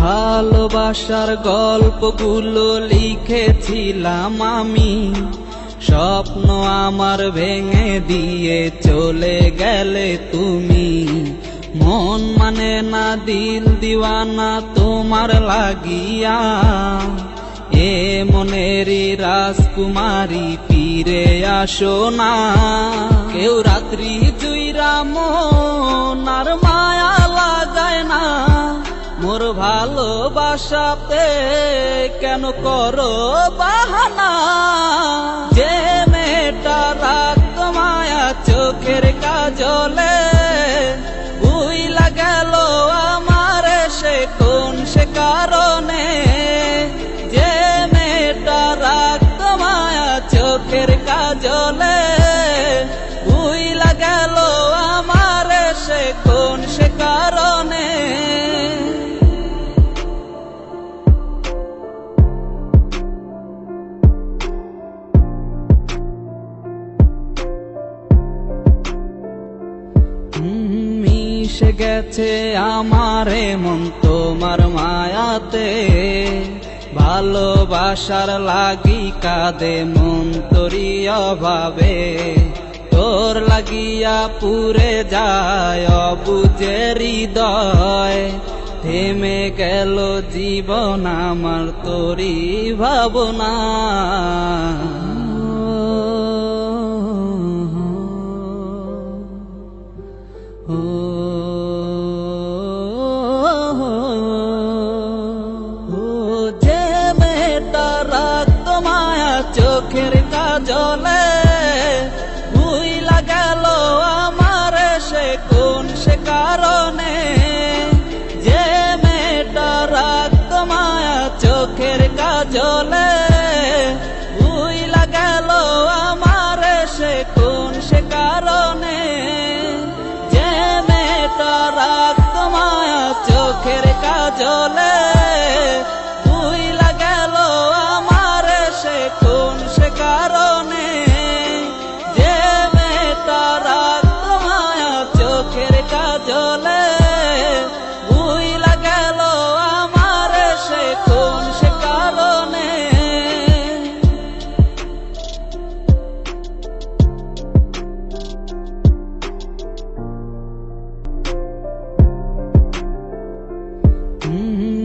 ভালোবাসার গল্পগুলো লিখেছিলাম আমি, স্বপ্ন আমার ভেঙে দিয়ে চলে গেলে তুমি। মন মানে না দিল দিওয়ানা তোমার লাগিয়া, এ মনেরই রাজকুমারী ফিরে আসো না। কেউ রাত্রি জুইরা মন আর মায়া লাগায় না, মোর ভালোবাসাতে কেন করো বাহানা। যে মেয়েটা রাখত মায়া চোখের কাজলে, বুইলা গেল আমার সে কোন সে কারণে। যে মেয়েটা রাখত মায়া চোখের কাজলে, বুইলা গেল আমার সে কোন সে কারণে। মিশে গেছে আমার মন তোমার মায়াতে, ভালোবাসার লাগি কাঁদে মন তোরি অভাবে। তোর লাগিয়া পুরে যায় অবুঝে হৃদয়, থেমে গেল জীবন আমার তোরি ভাবনা। যে মেয়েটা রাখত মায়া চোখের কাজলে, ভুইলা গেল আমার সে কোন সে কারণে। যে মেয়েটা রাখত মায়া চোখের কাজলে, ভুইলা গেল আমার সে কোন সে কারণে। যে মেয়েটা রাখত মায়া চোখের কাজলে, ভুইলা গেল আমার সে কোন সে কারণে। যে মেয়েটা রাখত মায়া চোখের কাজলে, ভুইলা গেল আমার সে কোন সে কারণে।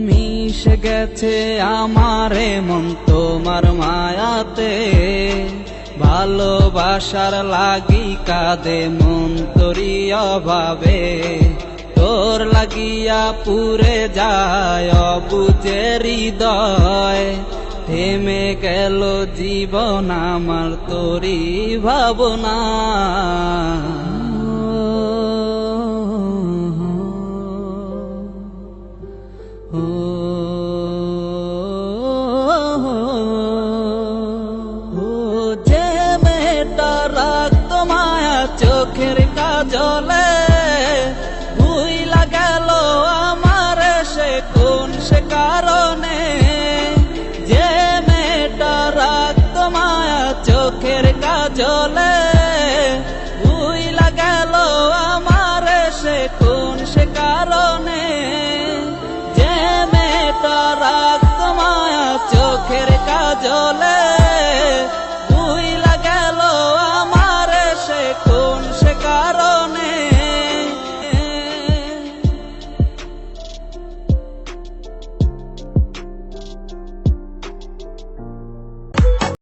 মিশে গেছে আমার মন তোমার মায়াতে, ভালোবাসার লাগি কাঁদে মন তোরি অভাবে। তোর লাগিয়া পুরে যায় অবুঝে হৃদয়, থেমে গেল জীবন আমার তোরি ভাবনা। যে মেয়েটা রাখত মায়া চোখের কাজলে, ভুইলা গেল আমার সে কোন সে কারণে। যে মেয়েটা রাখত মায়া চোখের কাজলে, ভুইলা গেল আমার সে কোন সে কারণে। যে মেয়েটা রাখত মায়া চোখের কাজলে,